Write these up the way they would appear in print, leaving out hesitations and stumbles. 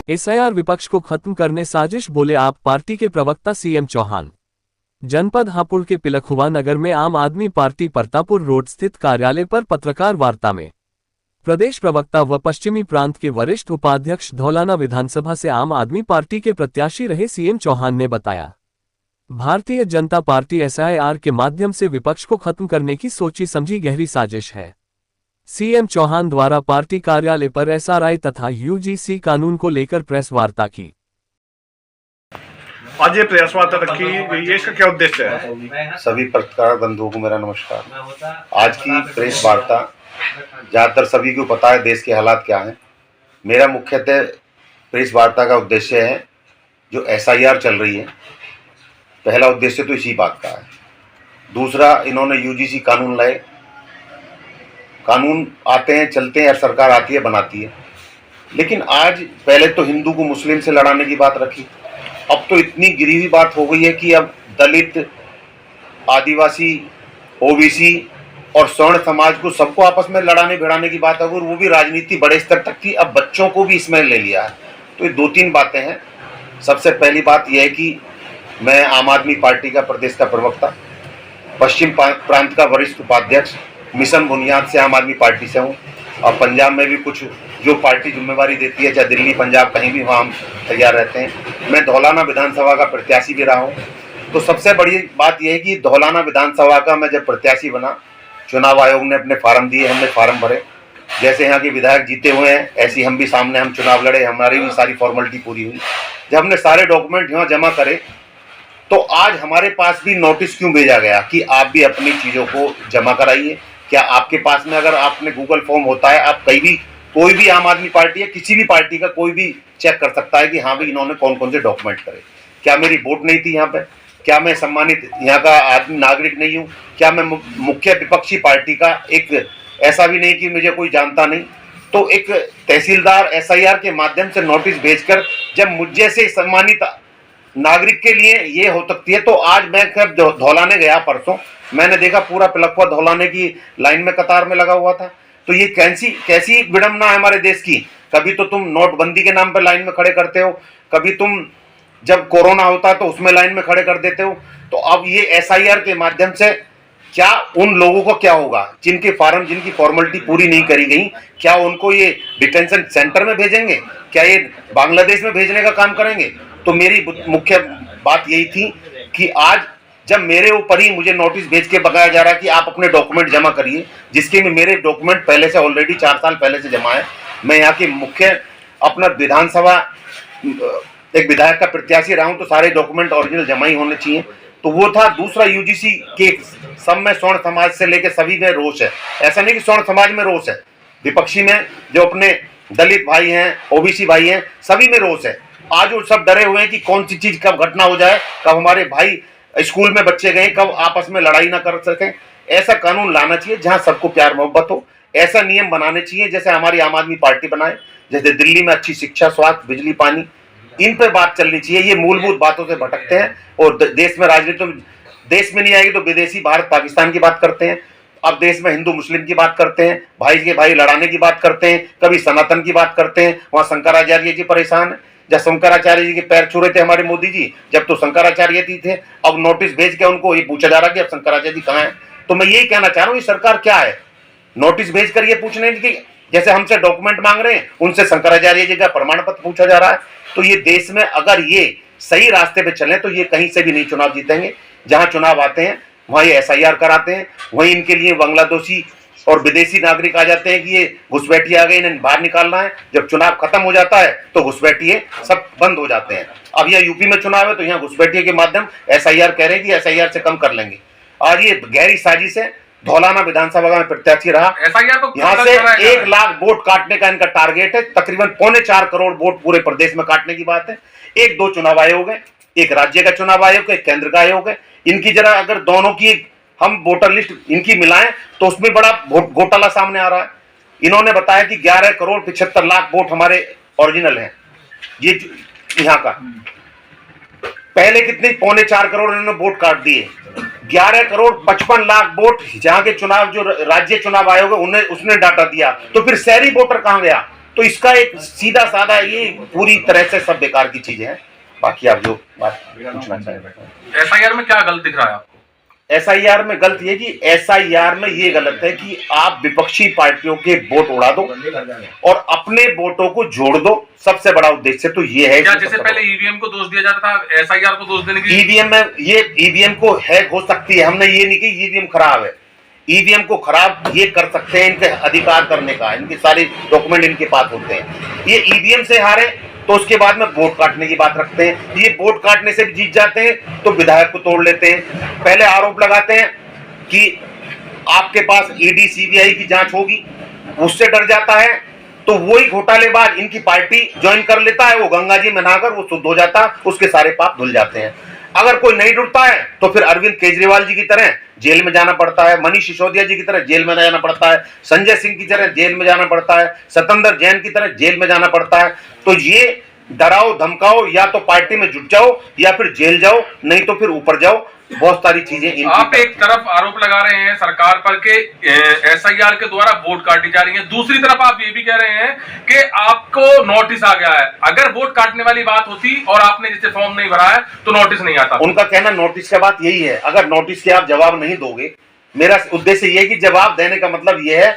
SIR विपक्ष को खत्म करने साजिश, बोले आप पार्टी के प्रवक्ता सीएम चौहान। जनपद हापुड़ के पिलखुवा नगर में आम आदमी पार्टी परतापुर रोड स्थित कार्यालय पर पत्रकार वार्ता में प्रदेश प्रवक्ता व पश्चिमी प्रांत के वरिष्ठ उपाध्यक्ष धौलाना विधानसभा से आम आदमी पार्टी के प्रत्याशी रहे सीएम चौहान ने बताया, भारतीय जनता पार्टी एसआईआर के माध्यम से विपक्ष को खत्म करने की सोची समझी गहरी साजिश है। सीएम चौहान द्वारा पार्टी कार्यालय पर एसआरआई तथा यूजीसी कानून को लेकर प्रेस वार्ता की। आज ये प्रेस वार्ता रखी गई है, इसका क्या उद्देश्य है? सभी पत्रकार बंधुओं को मेरा नमस्कार। आज की प्रेस वार्ता ज़्यादातर सभी को पता है देश के हालात क्या हैं। मेरा मुख्यतः प्रेस वार्ता का उद्देश्य है जो एसआईआर चल रही है, पहला उद्देश्य तो इसी बात का है। दूसरा, इन्होंने यूजीसी कानून लाए, कानून आते हैं चलते हैं, सरकार आती है बनाती है, लेकिन आज पहले तो हिंदू को मुस्लिम से लड़ाने की बात रखी, अब तो इतनी गिरी हुई बात हो गई है कि अब दलित, आदिवासी, ओबीसी और स्वर्ण समाज को सबको आपस में लड़ाने भिड़ाने की बात है, और वो भी राजनीति बड़े स्तर तक थी, अब बच्चों को भी इसमें ले लिया है। तो ये दो तीन बातें हैं। सबसे पहली बात यह है कि मैं आम आदमी पार्टी का प्रदेश का प्रवक्ता, पश्चिम प्रांत का वरिष्ठ उपाध्यक्ष, मिशन बुनियाद से आम आदमी पार्टी से हूँ, और पंजाब में भी कुछ जो पार्टी जिम्मेवारी देती है, चाहे दिल्ली पंजाब कहीं भी, वहाँ हम तैयार रहते हैं। मैं धौलाना विधानसभा का प्रत्याशी भी रहा हूँ। तो सबसे बड़ी बात यह है कि धौलाना विधानसभा का मैं जब प्रत्याशी बना, चुनाव आयोग ने अपने फार्म दिए, हमने फार्म भरे, जैसे यहाँ के विधायक जीते हुए हैं ऐसे हम भी सामने हम चुनाव लड़े, हमारी भी सारी फॉर्मेलिटी पूरी हुई। जब हमने सारे डॉक्यूमेंट यहाँ जमा करे तो आज हमारे पास भी नोटिस क्यों भेजा गया कि आप भी अपनी चीज़ों को जमा कराइए। क्या आपके पास में अगर आपने गूगल फॉर्म होता है, आप कहीं भी कोई भी आम आदमी पार्टी है, किसी भी पार्टी का कोई भी चेक कर सकता है कि हाँ भाई इन्होंने कौन कौन से डॉक्यूमेंट करे। क्या मेरी वोट नहीं थी यहाँ पे? क्या मैं सम्मानित यहाँ का आदमी नागरिक नहीं हूँ? क्या मैं मुख्य विपक्षी पार्टी का एक ऐसा भी नहीं कि मुझे कोई जानता नहीं? तो एक तहसीलदार एसआईआर के माध्यम से नोटिस भेजकर जब मुझ जैसे सम्मानित नागरिक के लिए ये हो सकती है, तो आज मैं धौलाने गया परसों, मैंने देखा पूरा पिलखुवा धौलाने की लाइन में कतार में लगा हुआ था। तो ये कैसी विडंबना है हमारे देश की। कभी तो तुम नोटबंदी के नाम पर लाइन में खड़े करते हो, कभी तुम जब कोरोना होता है तो उसमें लाइन में खड़े कर देते हो। तो अब ये एसआईआर के माध्यम से क्या उन लोगों को क्या होगा जिनके फार्म, जिनकी फॉर्मेलिटी पूरी नहीं करी गई, क्या उनको ये डिटेंशन सेंटर में भेजेंगे? क्या ये बांग्लादेश में भेजने का काम करेंगे? तो मेरी मुख्य बात यही थी कि आज जब मेरे ऊपर ही मुझे नोटिस भेज के बताया जा रहा है कि आप अपने डॉक्यूमेंट जमा करिए, जिसके में मेरे डॉक्यूमेंट पहले से ऑलरेडी 4 साल पहले से जमा है। मैं यहाँ के मुख्य अपना विधानसभा एक विधायक का प्रत्याशी रहा हूँ, तो सारे डॉक्यूमेंट ओरिजिनल जमा ही होने चाहिए। तो वो था। दूसरा, यूजीसी के सब में स्वर्ण समाज से लेकर सभी में रोष है। ऐसा नहीं कि स्वर्ण समाज में रोष है, विपक्षी में जो अपने दलित भाई हैं, ओबीसी भाई हैं, सभी में रोष है। आज वो सब डरे हुए हैं कि कौन सी चीज कब घटना हो जाए, कब हमारे भाई स्कूल में बच्चे गए, कब आपस में लड़ाई ना कर सकें। ऐसा कानून लाना चाहिए जहां सबको प्यार मोहब्बत हो। ऐसा नियम बनाने चाहिए जैसे हमारी आम आदमी पार्टी बनाए, जैसे दिल्ली में अच्छी शिक्षा, स्वास्थ्य, बिजली, पानी, इन पे बात चलनी चाहिए। ये मूलभूत बातों से भटकते हैं और देश में राजनीति देश में नहीं आएगी तो विदेशी भारत पाकिस्तान की बात करते हैं। अब देश में हिंदू मुस्लिम की बात करते हैं, भाई के भाई लड़ाने की बात करते हैं, कभी सनातन की बात करते हैं। वहाँ शंकराचार्य जी परेशान है। जब शंकराचार्य जी के पैर छू रहे थे हमारे मोदी जी, जब तो शंकराचार्य जी थे, अब नोटिस भेज के उनको ये पूछा जा रहा है कि अब शंकराचार्य जी कहाँ हैं। तो मैं यही कहना चाह रहा हूँ, ये सरकार क्या है, नोटिस भेजकर ये पूछने की जैसे हमसे डॉक्यूमेंट मांग रहे हैं, उनसे शंकराचार्य जी का प्रमाण पत्र पूछा जा रहा है। तो ये देश में अगर ये सही रास्ते पे चले तो ये कहीं से भी नहीं चुनाव जीतेंगे। जहां चुनाव आते हैं वहां ये एसआईआर कराते हैं, वहीं इनके लिए बांग्लादेशी और विदेशी नागरिक आ जाते हैं कि ये घुसपैठिए आ गए, इन्हें बाहर निकालना है। जब चुनाव खत्म हो जाता है तो घुसपैठिए सब बंद हो जाते हैं। अब यह यूपी में चुनाव है तो यहाँ घुसपैठिए के माध्यम एसआईआर कह रहे हैं कि एसआईआर से कम कर लेंगे। और ये गहरी साजिश है। धौलाना विधानसभा में प्रत्याशी रहा, यहाँ से 1 लाख वोट काटने का इनका टारगेट है। तकरीबन 4.25 करोड़ वोट पूरे प्रदेश में काटने की बात है। 1-2 चुनाव आयोग है, एक राज्य का चुनाव आयोग है, एक केंद्र का आयोग है। इनकी जरा अगर दोनों की हम वोटर लिस्ट इनकी मिलाएं तो उसमें बड़ा घोटाला सामने आ रहा है। इन्होंने बताया कि 11 करोड़ 75 लाख वोट हमारे ओरिजिनल हैं। ये यहाँ का पहले कितने 4.25 करोड़ इन्होंने वोट काट दिए। 11 करोड़ 55 लाख वोट जहां के चुनाव जो राज्य चुनाव आयोग है उसने डाटा दिया। तो फिर शहरी वोटर कहां गया? तो इसका एक सीधा साधा ये पूरी तरह से सब बेकार की चीजें हैं। बाकी आप जो बात पूछना चाहें। एसआईआर में क्या गलत दिख रहा है आपको? एसआईआर में गलत ये कि एसआईआर में ये गलत है कि आप विपक्षी पार्टियों के वोट उड़ा दो और अपने वोटों को जोड़ दो। सबसे बड़ा उद्देश्य तो ये है। क्या जैसे पहले ईवीएम को दोष दिया जाता था, एसआईआर को दोष देने की? ईवीएम में ये ईवीएम को हैक हो सकती है, हमने ये नहीं कि ईवीएम खराब है। ईवीएम को खराब ये कर सकते हैं, इनके अधिकार करने का, इनके सारे डॉक्यूमेंट इनके पास होते हैं। ये ईवीएम से हारे तो उसके बाद में वोट काटने की बात रखते हैं। ये वोट काटने से भी जीत जाते हैं तो विधायक को तोड़ लेते हैं। पहले आरोप लगाते हैं कि आपके पास ईडी सीबीआई की जांच होगी, उससे डर जाता है तो वही घोटालेबाज इनकी पार्टी ज्वाइन कर लेता है। वो गंगा जी में नहाकर वो शुद्ध हो जाता है, उसके सारे पाप धुल जाते हैं। अगर कोई नहीं डरता है तो फिर अरविंद केजरीवाल जी की तरह जेल में जाना पड़ता है, मनीष सिसोदिया जी की तरह जेल में जाना पड़ता है, संजय सिंह की तरह जेल में जाना पड़ता है, सत्येंद्र जैन की तरह जेल में जाना पड़ता है। तो ये डराओ धमकाओ, या तो पार्टी में जुट जाओ या फिर जेल जाओ, नहीं तो फिर ऊपर जाओ। बहुत सारी चीजें आप एक तरफ आरोप लगा रहे हैं सरकार पर के एसआईआर के द्वारा वोट काटी जा रही है, दूसरी तरफ आप ये भी कह रहे हैं कि आपको नोटिस आ गया है। अगर वोट काटने वाली बात होती और आपने जैसे फॉर्म नहीं भरा है तो नोटिस नहीं आता। उनका कहना नोटिस का बात यही है, अगर नोटिस के आप जवाब नहीं दोगे, मेरा उद्देश्य ये है कि जवाब देने का मतलब ये है,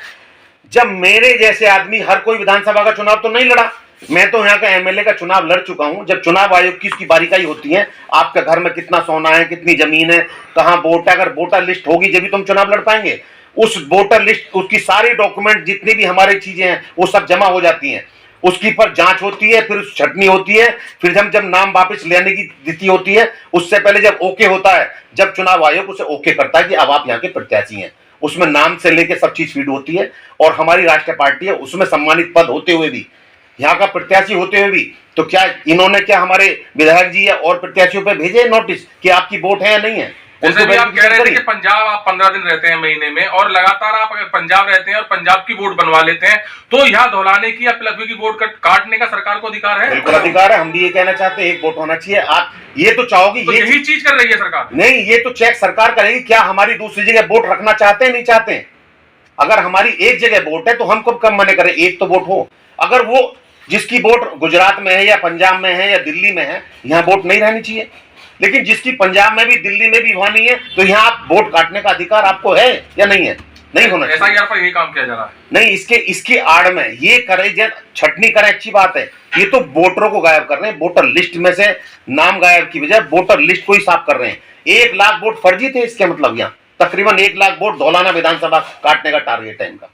जब मेरे जैसे आदमी, हर कोई विधानसभा का चुनाव तो नहीं लड़ा, मैं तो यहाँ का एमएलए का चुनाव लड़ चुका हूं। जब चुनाव आयोग की उसकी बारीकाई होती है, आपके घर में कितना सोना है, कितनी जमीन है, कहां वोट है, अगर वोटर लिस्ट होगी जब भी तुम चुनाव लड़ पाएंगे। उस वोटर लिस्ट, उसकी सारी डॉक्यूमेंट जितनी भी हमारी चीजें हैं वो सब जमा हो जाती हैं, उसकी पर जांच होती है, फिर छटनी होती है, फिर जब नाम वापस लेने की तिथि होती है, उससे पहले जब ओके होता है, जब चुनाव आयोग उसे ओके करता है कि अब आप यहाँ के प्रत्याशी हैं, उसमें नाम से लेके सब चीज फीड होती है। और हमारी राष्ट्रीय पार्टी है, उसमें सम्मानित पद होते हुए भी, यहाँ का प्रत्याशी होते हुए भी, तो क्या इन्होंने क्या हमारे विधायक जी या और प्रत्याशियों पे भेजे नोटिस कि आपकी वोट है या नहीं है? जैसे भी आप कह रहे थे कि पंजाब आप 15 दिन रहते हैं महीने में, और लगातार आप अगर पंजाब रहते हैं और पंजाब की वोट बनवा लेते हैं, तो यहाँ धौलाने की या पिलखवी की वोट काटने का सरकार को अधिकार है? बिल्कुल अधिकार है। हम भी ये कहना चाहते हैं एक वोट होना चाहिए। आप ये तो चाहोगी, तो यही चीज कर रही है सरकार? नहीं, ये तो चेक सरकार करेगी क्या हमारी दूसरी जगह वोट रखना चाहते हैं नहीं चाहते हैं। अगर हमारी एक जगह वोट है तो हम कब मना करें, एक तो वोट हो। अगर वो जिसकी वोट गुजरात में है या पंजाब में है या दिल्ली में है, यहाँ वोट नहीं रहनी चाहिए। लेकिन जिसकी पंजाब में भी, दिल्ली में भी वहां नहीं है, तो यहाँ आप वोट काटने का अधिकार आपको है या नहीं है? नहीं होना चाहिए। एसआईआर पर यही काम किया जा रहा है। नहीं, इसके आड़ में ये करे, जब छटनी करें अच्छी बात है, ये तो वोटरों को गायब कर रहे हैं। वोटर लिस्ट में से नाम गायब की बजाय वोटर लिस्ट को ही साफ कर रहे हैं। 1 लाख वोट फर्जी थे, इसके मतलब यहाँ तकरीबन 1 लाख वोट धौलाना विधानसभा काटने का टारगेट है इनका।